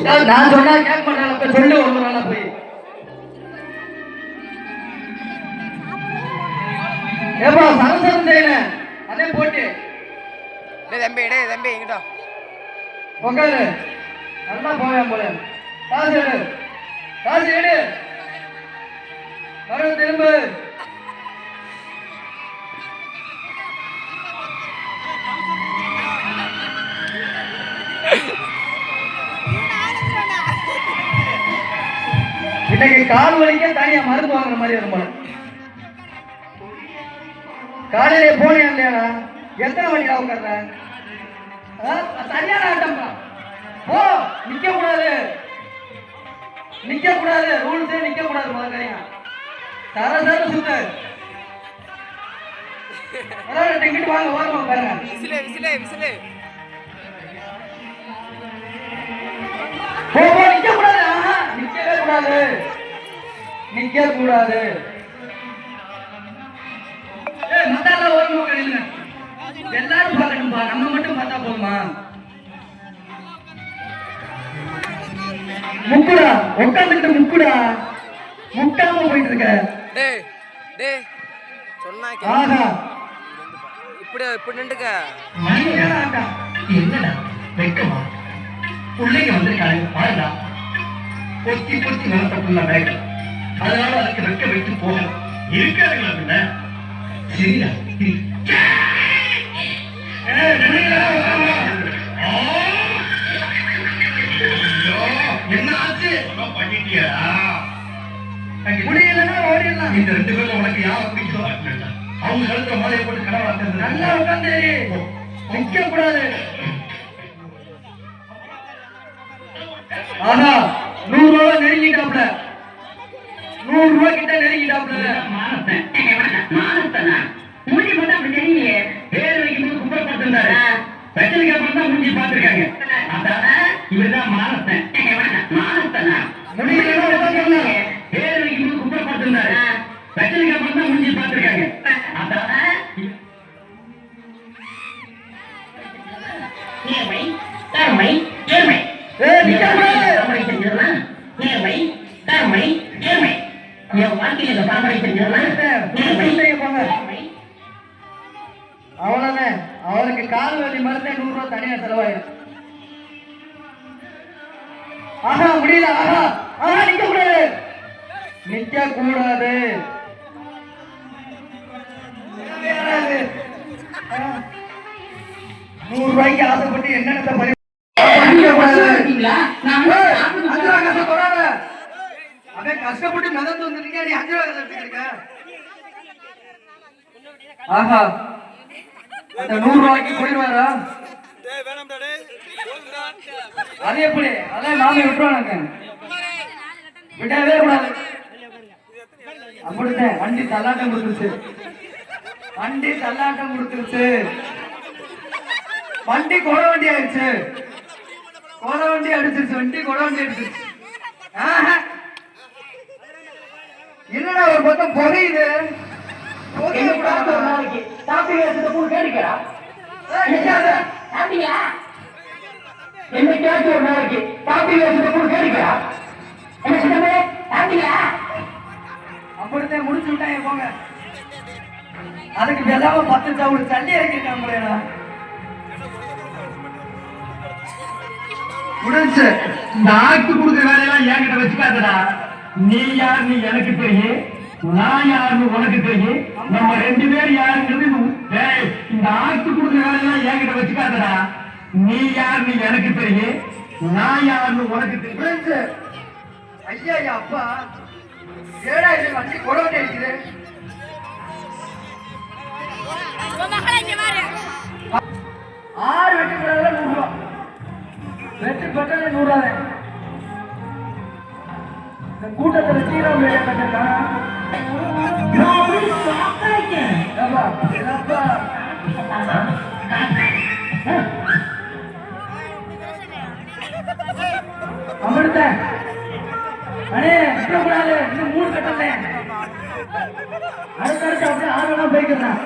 நான் சொன்னா கேட்க மாட்டாங்க. சொல்லு ஒரு நாளா போய் ஏப்பா சரசரம் செய்யல அதே போட்டு தம்பி இங்கிட்ட உட்காரு. நல்லா போவேன் போல. காசு எடு வர திரும்ப. இன்னைக்கு கால் வலிக்க தனியா மருந்து வாங்குற மாதிரி வரும் போல. காலையிலே போனேன் இல்லையாடா? எத்தனை மணிடா உட்கார்ற? சரியான ஆட்டம் போ. நிக்க கூடாது ரூல்ஸே நிக்க கூடாது. முதல்ல சர சுத்து டிக்கெட் வாங்க ஓரமா பாருங்க. விசிலே போ நிக்க கூடாது. நிக்க கூடாது. மத்தால ஓரமா உட்காருங்க. எல்லாரும் பார்க்கணும்பா, நம்ம மட்டும் பார்த்தா போதுமா? முக்குடா உட்காந்துட்டு முட்டாம போயிட்டு இருக்க. சொன்னா இப்படி நின்றுக்க. என்னடா வெக்கமா? பிள்ளைங்க வந்திருக்காங்க பாருடா. பொத்தி வளர்த்தப்புள்ள பேக். அதனால அதுக்கு வெக்க வைத்து போகணும். இருக்காதுங்களா? சரிடா என்ன ஆச்சு? பண்ணிட்டியா? முடியலன்னா ஓடிடலாம். இந்த 2 பேர்ல உனக்கு யாரை பிடிக்கும்? அவங்க கழுத்துல மாலையை போட்டு கடை வளர்க்கறது. நல்லா உட்காந்து நிக்க கூடாது. ஆனா 100 ரூபாய் நெருங்கிட்டாப்ல. 100 ரூபாய் கிட்ட நெருங்கிட்டாப்ல. மானத்தனா மூஞ்சி பார்த்தா அப்படி தெரியல. பேர் வைக்கும்போது கும்பரப்பட்டிருந்தாரு. வெச்சலிக்கா பார்த்தா மூஞ்சி பார்த்திருக்காங்க. இவர்தான் மானத்தன். மானத்தனா முடியல. பேர் வைக்கும்போது கும்பரப்பட்டிருந்தாரு. வெச்சலிக்கா பார்த்தா மூஞ்சி பார்த்திருக்காங்க. நேர்மை தர்மை நேர்மை. நேர்மை தர்மை நேர்மை. என் வாழ்க்கையில பரம்பரை அவ்வளவுதான். அவருக்கு கால் வலி மருந்தே 100 ரூபாய் தனியா செலவாயிடும். ஆஹா முடியல. ஆஹா நிக்க கூடாது. 100 ரூபாய்க்கு ஆசைப்பட்டு என்னென்ன பறி கஷ்டப்பட்டு மிதந்து வந்துருக்க. நீ 5 ரூபாய் எடுத்துக்க. ஆஹா அந்த 100 ரூபாய்க்கு போயிடுவாரா? அதே எப்படி? அதான் நாம விட்டுருவாங்க. விடவே கூடாது. அப்படித்தான் வண்டி தள்ளாட்டம் கொடுத்துருச்சு. வண்டி கொடை வண்டி ஆயிடுச்சு. கொடை வண்டி அடிச்சிருச்சு. என்னடா ஒரு பக்கம் புகையுது. என்னைக்காச்சும் ஒரு நாளைக்கு பாட்டி வேஷத்தை கேட்கிறா. அப்படித்தான் முடிச்சு விட்டாங்க. போங்க. அதுக்கு பேசாம 10 சவுடு தள்ளி இறக்கிருக்காங்க. முடிஞ்சு இந்த ஆக்கு கொடுக்குற வேலையெல்லாம் என்கிட்ட வச்சுக்காதடா. நீ யாருன்னு எனக்கு தெரியும், நான் யாருன்னு உனக்கு தெரியும். நம்ம 2 பேர் யாருங்கிறது இந்த ஆக்கு கொடுக்குற வேலையெல்லாம் என்கிட்ட வச்சுக்காதடா. நீ யாருன்னு எனக்கு தெரியும், நான் யாருன்னு உனக்கு தெரியும். ஐயா அப்பா ஏடா இது வண்டி கொடவண்டி அடிக்குது. 6 வெட்டி போடாத 100 ரூபா. வெட்டி போட்டாலே 100 ரூபாய். இந்த கூட்டத்தில் சீரம் வேலை கட்டா அமிர்த அண்ணே கூடாது. இன்னும் 3 கட்டல. அடுத்தடுத்து அப்படியே 6 வேணா போய்க்கிறேன்.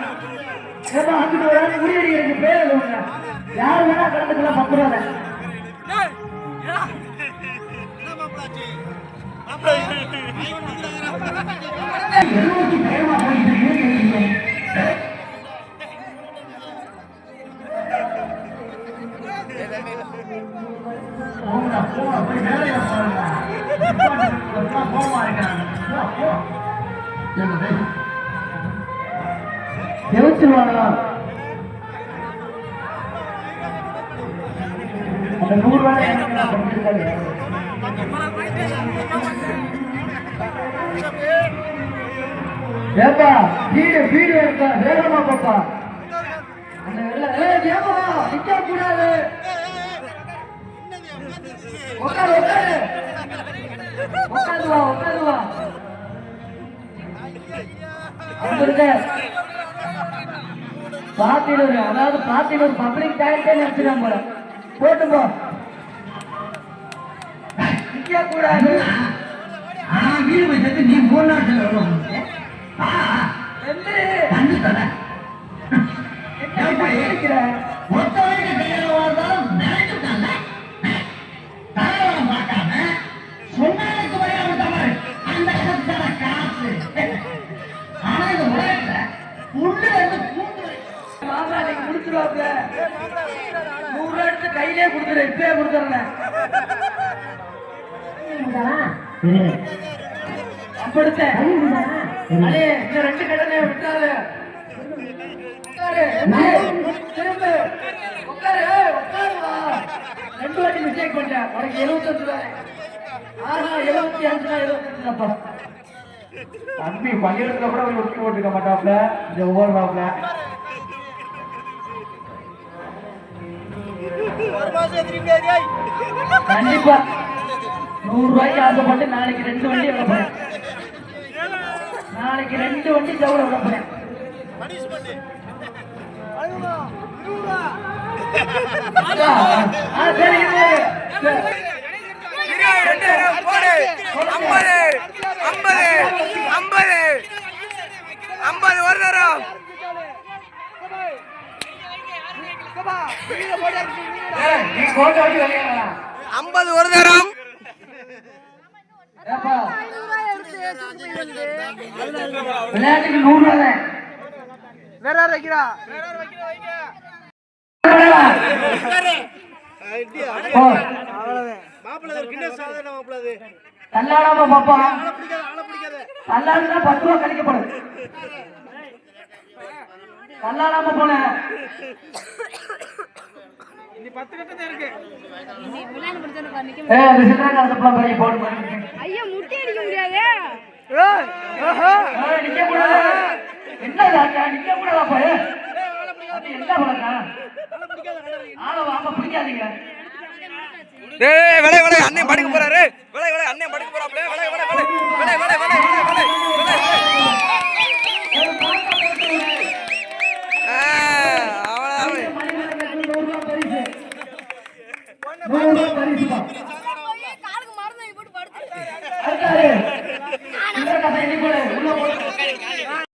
ஏப்பா அங்கிட்டு ஒரு ஆள் முடியடி எனக்கு பேர் யார் வேணா கடந்துக்கலாம் 10 ரூபாய். ஜெயிச்சிருவாங்களா? அந்த 100 ரூபாய் ஏப்பா வீடு இருக்கா வேகமா பாப்பா. அந்த ஏப்பா நிக்க கூடாது. உட்காரு வா. பாத்தினூர், அதாவது பாத்தினூர் பப்ளிக் டாய்லெட்டே நினைச்சிடாம போல. போட்டு போ, நிக்க கூடாது. வீடு வச்சது நீ 3 நாள் கையிலே கொடுத்துரு, இப்பயே கொடுத்துறேன். இந்த 2 கடனை விட்டாரு. திரும்ப உட்காரு, உட்காருவா. 2 வாட்டி மிஸ்டேக் பண்ணேன். உனக்கு 75 ரூபாய். 75 தம்பி பள்ளியிடத்துல கூட ஒரு ஒட்டி போட்டுக்க மாட்டாப்ல, இந்த ஓடுறாப்ல. கண்டிப்பா 100 ரூபாய்க்கு ஆசைப்பட்டு நாளைக்கு 2 வண்டி விடப்பேன். நாளைக்கு 2 வண்டி ஜவுள விடப்பேன். ஒரு தரம் 50 ஒரு தரம். விளையாட்டுக்கு 100 ரூபாய் வேற வைக்கிறா. தள்ளாடாம பாப்பா, தள்ளாடுனா 10 ரூபா கழிக்கப்படும். தள்ளாடாம போன 10 கட்டதே இருக்கு. நீ விளையாட முடிஞ்சன பண்ணிக்க. ஐயா முட்டி அடிக்க முடியாது. நிக்க கூடாது. என்னடா நிக்க கூடாதா? என்ன பண்ணா? ஆமா பிடிக்காதீங்க. டேய் விலை அண்ணன் படுக்க போறாரு. விலை அண்ணன் படுக்க போறாப்ல. விலை அவ்வளவுதான்.